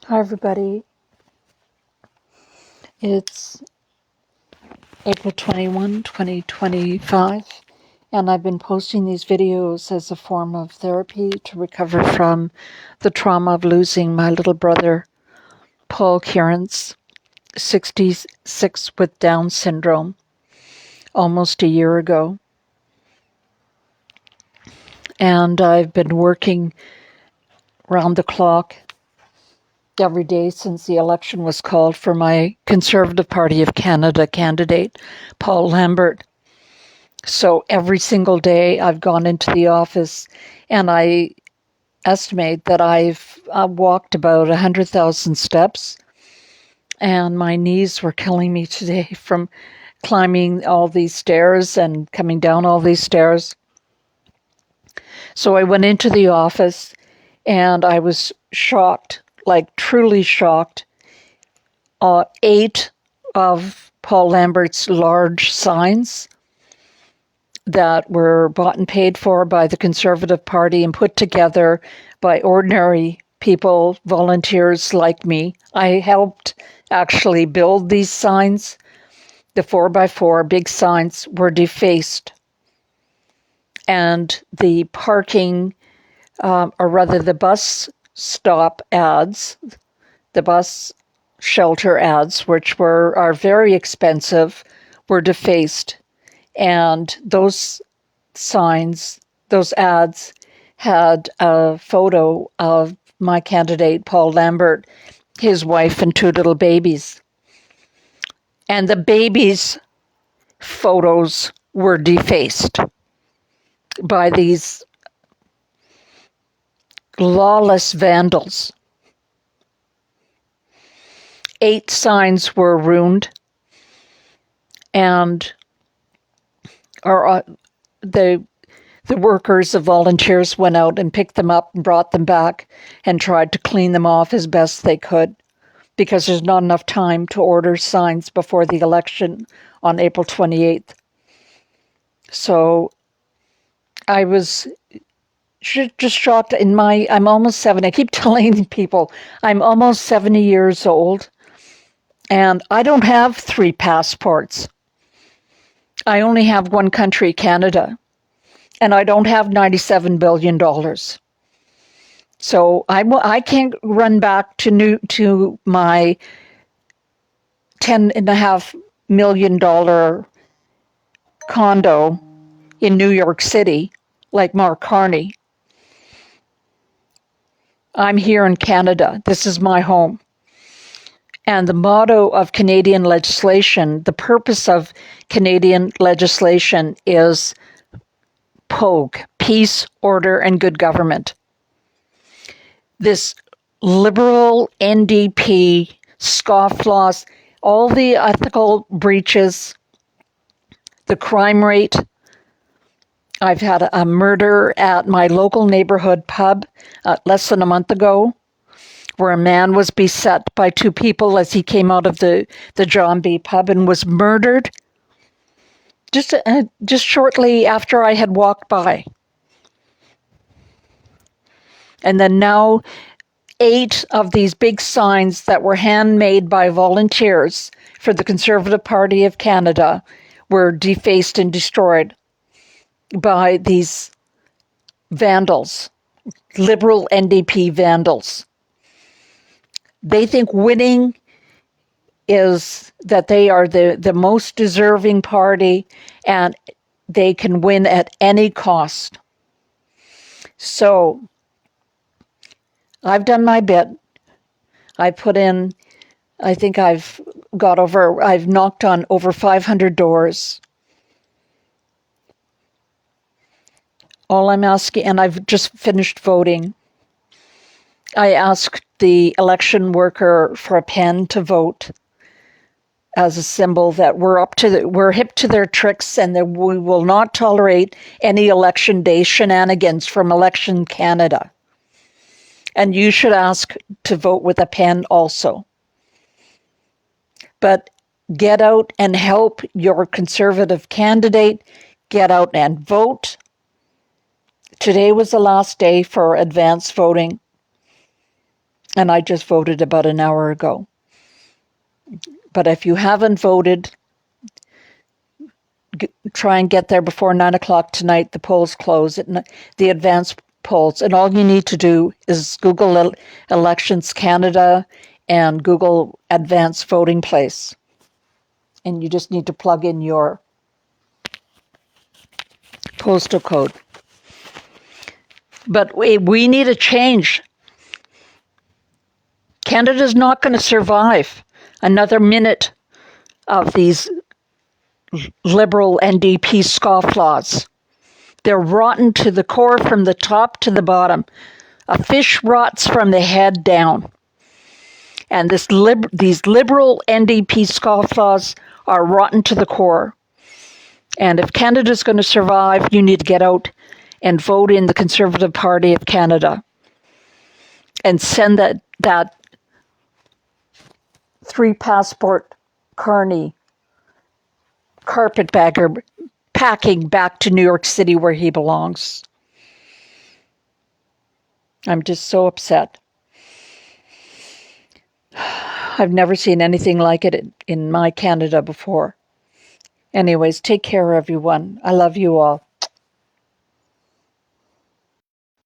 Hi everybody, it's April 21, 2025, and I've been posting these videos as a form of therapy to recover from the trauma of losing my little brother, Paul Kierans, 66, with Down syndrome, almost a year ago. And I've been working round the clock every day since the election was called for my Conservative Party of Canada candidate, Paul Lambert. So every single day I've gone into the office and I estimate that I've walked about 100,000 steps, and my knees were killing me today from climbing all these stairs and coming down all these stairs. So I went into the office and I was shocked, like truly shocked. 8 of Paul Lambert's large signs that were bought and paid for by the Conservative Party and put together by ordinary people, volunteers like me. I helped actually build these signs. The 4x4 big signs were defaced. And the parking, or rather the bus stop ads, the bus shelter ads, which are very expensive, were defaced. And those signs, those ads, had a photo of my candidate, Paul Lambert, his wife, and 2 little babies. And the babies' photos were defaced by these lawless vandals. 8 signs were ruined, and the workers, the volunteers, went out and picked them up and brought them back and tried to clean them off as best they could, because there's not enough time to order signs before the election on April 28th. So I was just shocked. I'm almost 70. I keep telling people I'm almost 70 years old, and I don't have 3 passports. I only have one country, Canada, and I don't have $97 billion. So I can't run back to my $10.5 million condo in New York City like Mark Carney. I'm here in Canada. This is my home. And the motto of Canadian legislation, the purpose of Canadian legislation is POGE, peace, order, and good government. This liberal NDP scofflaws, all the ethical breaches, the crime rate. I've had a murder at my local neighborhood pub less than a month ago, where a man was beset by 2 people as he came out of the John B. pub and was murdered just shortly after I had walked by. And then now 8 of these big signs that were handmade by volunteers for the Conservative Party of Canada were defaced and destroyed by these vandals, liberal NDP vandals. They think winning is that they are the most deserving party and they can win at any cost. So I've done my bit. I put in, I think I've knocked on over 500 doors. All I'm asking, and I've just finished voting, I asked the election worker for a pen to vote as a symbol that we're hip to their tricks and that we will not tolerate any election day shenanigans from Election Canada. And you should ask to vote with a pen also. But get out and help your Conservative candidate. Get out and vote. Today was the last day for advance voting. And I just voted about an hour ago. But if you haven't voted, try and get there before 9 o'clock tonight. The polls close at the advanced polls. And all you need to do is Google Elections Canada and Google Advanced Voting Place. And you just need to plug in your postal code. But we need a change. Canada's not going to survive another minute of these Liberal NDP scofflaws. They're rotten to the core from the top to the bottom. A fish rots from the head down. And these Liberal NDP scofflaws are rotten to the core. And if Canada's going to survive, you need to get out and vote in the Conservative Party of Canada and send that three-passport carney carpetbagger packing back to New York City where he belongs. I'm just so upset. I've never seen anything like it in my Canada before. Anyways, take care, everyone. I love you all.